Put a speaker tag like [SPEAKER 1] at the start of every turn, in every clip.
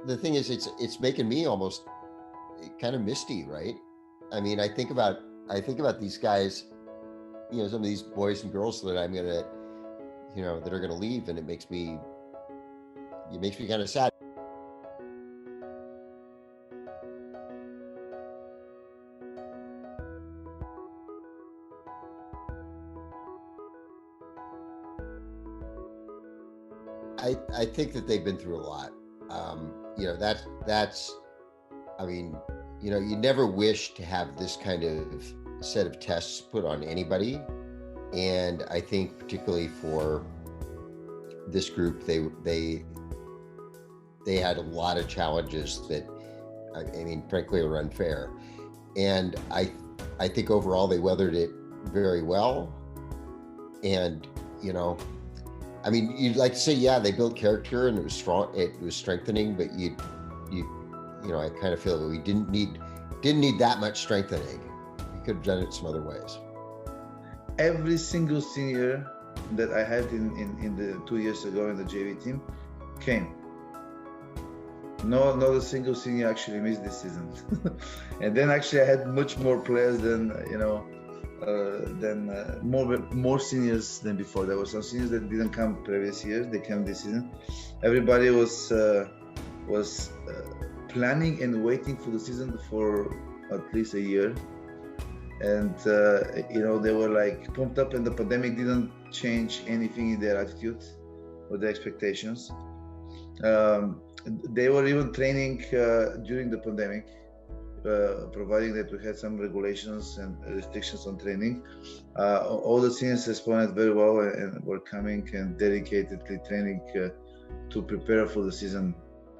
[SPEAKER 1] the thing is, it's making me almost kind of misty, right? I mean, I think about these guys, some of these boys and girls that I'm gonna, that are gonna leave, and it makes me kind of sad. I think that they've been through a lot. That's I mean, you never wish to have this kind of set of tests put on anybody. And I think particularly for this group, they had a lot of challenges that, I mean, frankly, are unfair. And I think overall they weathered it very well. And, I mean, you'd like to say, yeah, they built character and it was strong, it was strengthening, but I kind of feel that we didn't need that much strengthening. We could have done it some other ways.
[SPEAKER 2] Every single senior that I had in the 2 years ago in the JV team came. Not a single senior actually missed this season. And then actually I had much more players than, more seniors than before. There were some seniors that didn't come previous years, they came this season. Everybody was planning and waiting for the season for at least a year. And, they were like pumped up, and the pandemic didn't change anything in their attitude or their expectations. They were even training during the pandemic, providing that we had some regulations and restrictions on training. All the seniors responded very well and were coming and dedicatedly training to prepare for the season.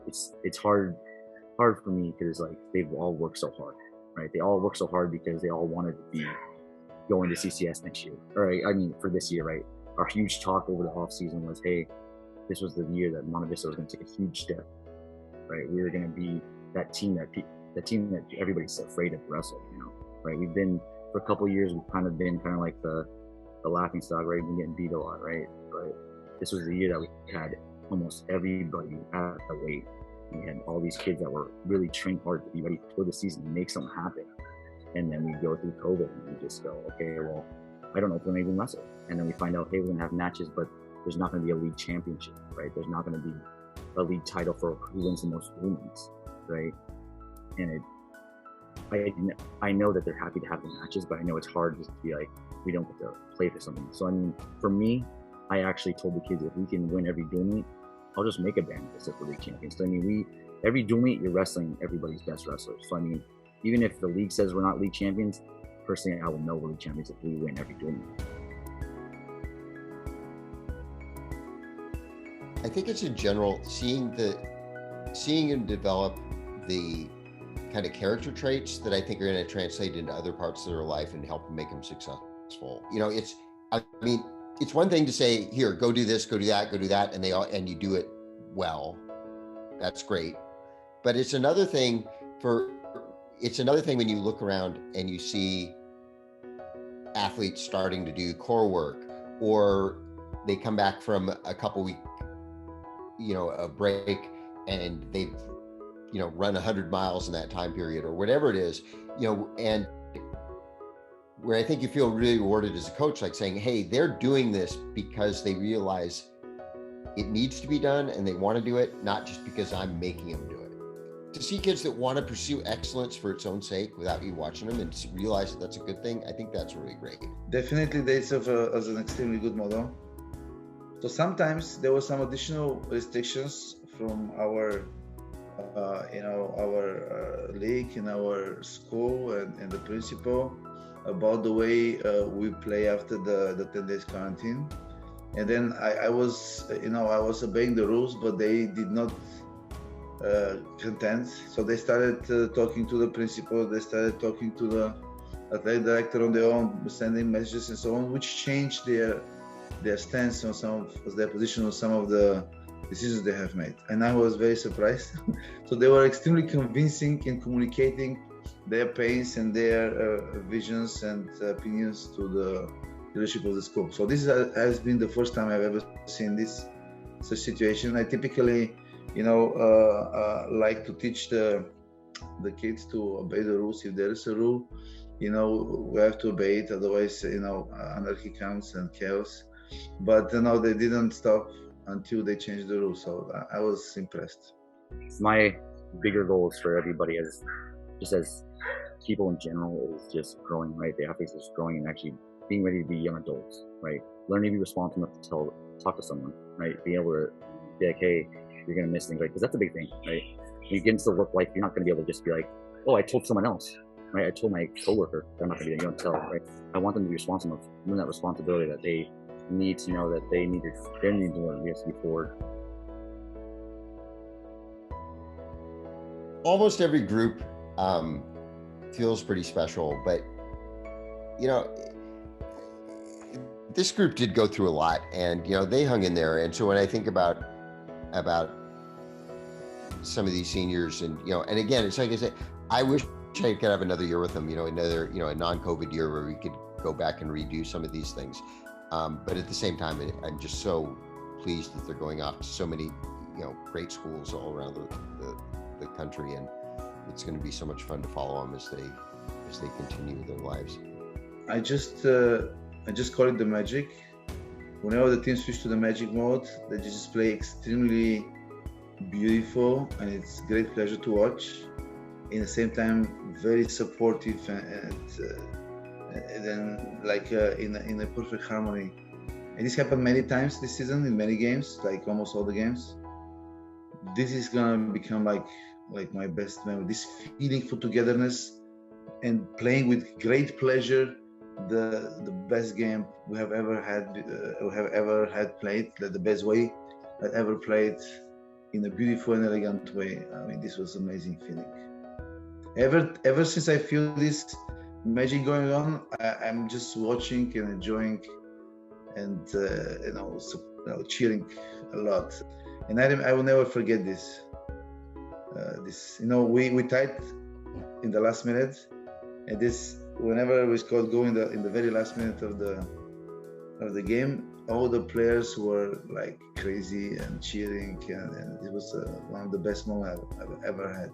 [SPEAKER 3] It's hard for me because like they've all worked so hard, right? They all worked so hard because they all wanted to be going to CCS next year, or I mean for this year, right? Our huge talk over the off season was, hey, this was the year that Monte Vista was going to take a huge step, right? We were going to be that team that everybody's afraid of wrestle, right? We've been for a couple of years, we've kind of been like the laughing stock, right? We've been getting beat a lot, right? But this was the year that we had almost everybody at the weight. We had all these kids that were really trained hard to be ready for the season and make something happen. And then we go through COVID and we just go, okay, well, I don't know if we're going to even wrestle. And then we find out, hey, we're going to have matches, but there's not going to be a league championship, right? There's not going to be a league title for who wins the most women's, right? And I know that they're happy to have the matches, but I know it's hard just to be like, we don't get to play for something. So, I mean, for me, I actually told the kids, if we can win every dual meet, I'll just make a band except for league champions. So, I mean, every dual meet, you're wrestling everybody's best wrestlers. So, I mean, even if the league says we're not league champions, personally, I will know we're league champions if we win every dual meet.
[SPEAKER 1] I think it's in general seeing and develop the kind of character traits that I think are going to translate into other parts of their life and help them make them successful. It's one thing to say, here, go do this, go do that, and you do it well. That's great. But it's another thing when you look around and you see athletes starting to do core work, or they come back from a couple week, a break, and they've, run 100 miles in that time period or whatever it is, and where I think you feel really rewarded as a coach, like saying, hey, they're doing this because they realize it needs to be done and they want to do it, not just because I'm making them do it. To see kids that want to pursue excellence for its own sake without you watching them and realize that that's a good thing, I think that's really great.
[SPEAKER 2] Definitely they serve as an extremely good model. So sometimes there were some additional restrictions from our league, in our school, and the principal about the way we play after the 10 days quarantine. And then I was obeying the rules, but they did not content. So they started talking to the principal, they started talking to the athletic director on their own, sending messages and so on, which changed their stance on their position on some of the decisions they have made. And I was very surprised. So they were extremely convincing in communicating their pains and their visions and opinions to the leadership of the school. So this has been the first time I've ever seen this such situation. I typically like to teach the kids to obey the rules. If there is a rule, we have to obey it. Otherwise, anarchy comes and chaos. But they didn't stop until they changed the rules. So I was impressed.
[SPEAKER 3] My bigger goals for everybody as people in general is just growing, right? The athletes is growing and actually being ready to be young adults, right? Learning to be responsible enough to talk to someone, right? Being able to be like, hey, you're gonna miss things, right? Because that's a big thing, right? When you get into the work life, you're not gonna be able to just be like, oh, I told someone else, right? I told my coworker that I'm not gonna be there. You don't tell, right? I want them to be responsible, doing that responsibility that they need to know that they need to learn. We have to be forward.
[SPEAKER 1] Almost every group feels pretty special, but this group did go through a lot, and they hung in there. And so when I think about some of these seniors, and and again, it's like I said, I wish I could have another year with them, another a non-COVID year where we could go back and redo some of these things. But at the same time, I'm just so pleased that they're going off to so many great schools all around the country, and it's going to be so much fun to follow them as they continue their lives.
[SPEAKER 2] I just call it the magic. Whenever the team switch to the magic mode, they just play extremely beautiful, and it's great pleasure to watch. In the same time, very supportive and then in a perfect harmony. And this happened many times this season in many games, like almost all the games. This is gonna become like my best memory. This feeling for togetherness and playing with great pleasure, the best game we have ever had played, the best way I've ever played, in a beautiful and elegant way. I mean, this was amazing feeling. Ever since I feel this magic going on, I'm just watching and enjoying and cheering a lot. And I will never forget this. We tied in the last minute, and this, whenever we scored goal in the very last minute of the game, all the players were like crazy and cheering, and it was one of the best moments I've ever had.